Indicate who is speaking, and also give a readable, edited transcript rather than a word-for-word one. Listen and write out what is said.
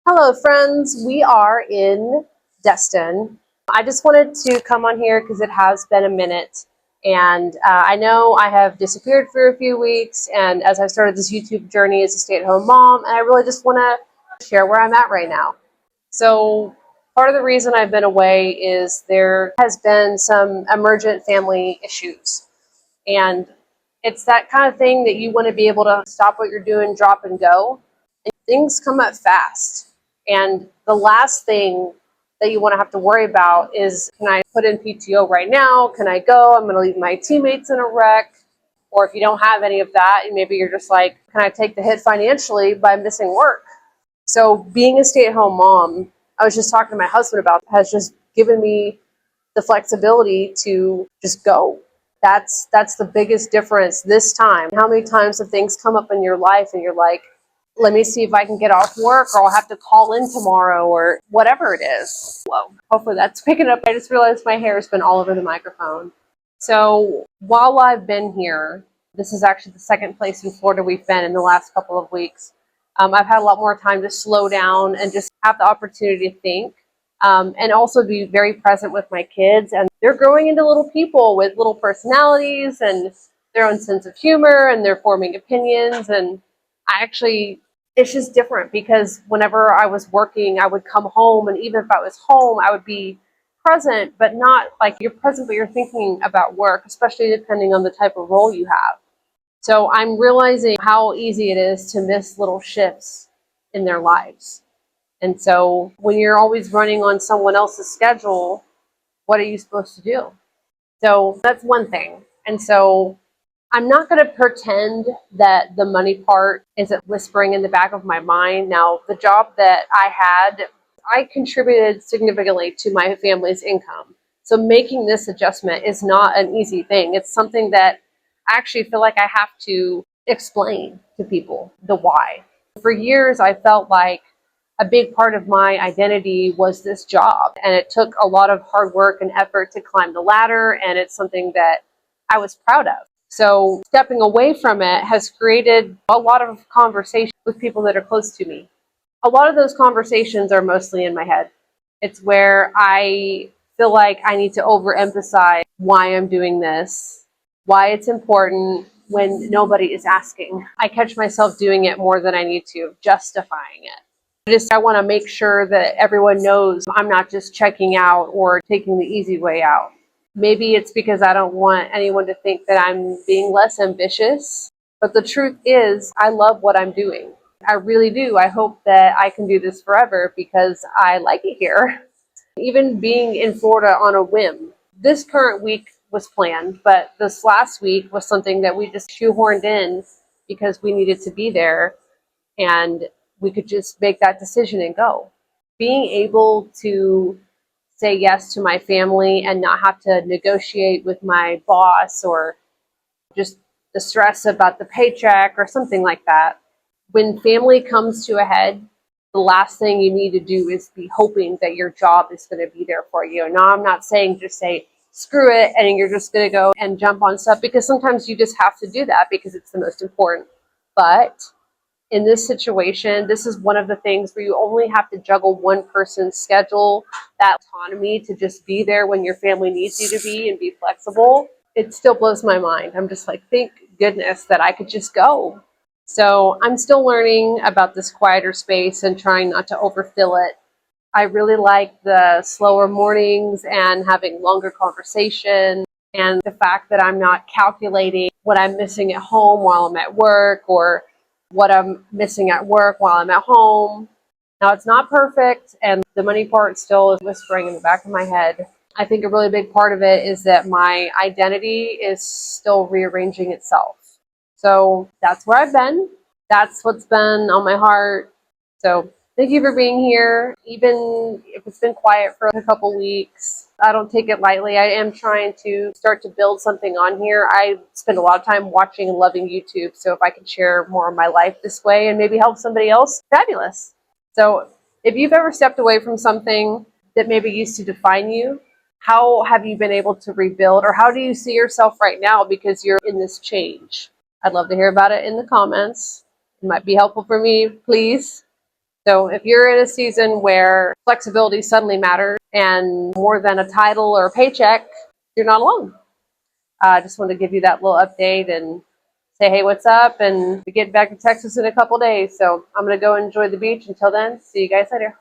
Speaker 1: Hello friends, we are in Destin. I just wanted to come on here because it has been a minute and I know I have disappeared for a few weeks, and as I started this YouTube journey as a stay-at-home mom, and I really just want to share where I'm at right now. So part of the reason I've been away is there has been some emergent family issues, and it's that kind of thing that you want to be able to stop what you're doing, drop and go. Things come up fast. And the last thing that you want to have to worry about is, can I put in PTO right now? Can I go? I'm going to leave my teammates in a wreck. Or if you don't have any of that, maybe you're just like, can I take the hit financially by missing work? So being a stay-at-home mom, I was just talking to my husband about, has just given me the flexibility to just go. That's the biggest difference this time. How many times have things come up in your life and you're like, let me see if I can get off work, or I'll have to call in tomorrow, or whatever it is. Whoa, hopefully that's picking up. I just realized my hair has been all over the microphone. So while I've been here, this is actually the second place in Florida we've been in the last couple of weeks. I've had a lot more time to slow down and just have the opportunity to think, and also be very present with my kids. And they're growing into little people with little personalities and their own sense of humor, and they're forming opinions. And it's just different because whenever I was working, I would come home, and even if I was home, I would be present, but not like you're present, but you're thinking about work, especially depending on the type of role you have. So I'm realizing how easy it is to miss little shifts in their lives. And so when you're always running on someone else's schedule, what are you supposed to do? So that's one thing. And so I'm not going to pretend that the money part isn't whispering in the back of my mind. Now, the job that I had, I contributed significantly to my family's income. So making this adjustment is not an easy thing. It's something that I actually feel like I have to explain to people the why. For years, I felt like a big part of my identity was this job, and it took a lot of hard work and effort to climb the ladder, and it's something that I was proud of. So stepping away from it has created a lot of conversation with people that are close to me. A lot of those conversations are mostly in my head. It's where I feel like I need to overemphasize why I'm doing this, why it's important when nobody is asking. I catch myself doing it more than I need to, justifying it. I want to make sure that everyone knows I'm not just checking out or taking the easy way out. Maybe it's because I don't want anyone to think that I'm being less ambitious. But the truth is, I love what I'm doing. I really do. I hope that I can do this forever because I like it here. Even being in Florida on a whim. This current week was planned, but this last week was something that we just shoehorned in because we needed to be there, and we could just make that decision and go. Being able to say yes to my family and not have to negotiate with my boss, or just the stress about the paycheck or something like that. When family comes to a head, the last thing you need to do is be hoping that your job is going to be there for you. Now, I'm not saying just say, screw it, and you're just going to go and jump on stuff, because sometimes you just have to do that because it's the most important. But in this situation, this is one of the things where you only have to juggle one person's schedule, that autonomy to just be there when your family needs you to be and be flexible. It still blows my mind. I'm just like, thank goodness that I could just go. So I'm still learning about this quieter space and trying not to overfill it. I really like the slower mornings and having longer conversation, and the fact that I'm not calculating what I'm missing at home while I'm at work, or what I'm missing at work while I'm at home. Now, it's not perfect, and the money part still is whispering in the back of my head. I think a really big part of it is that my identity is still rearranging itself. So that's where I've been. That's what's been on my heart. So thank you for being here. Even if it's been quiet for a couple weeks, I don't take it lightly. I am trying to start to build something on here. I spend a lot of time watching and loving YouTube. So if I can share more of my life this way and maybe help somebody else, fabulous. So if you've ever stepped away from something that maybe used to define you, how have you been able to rebuild, or how do you see yourself right now because you're in this change? I'd love to hear about it in the comments. It might be helpful for me, please. So if you're in a season where flexibility suddenly matters and more than a title or a paycheck, you're not alone. I just wanted to give you that little update and say, hey, what's up? And we get back to Texas in a couple days. So I'm going to go enjoy the beach. Until then, see you guys later.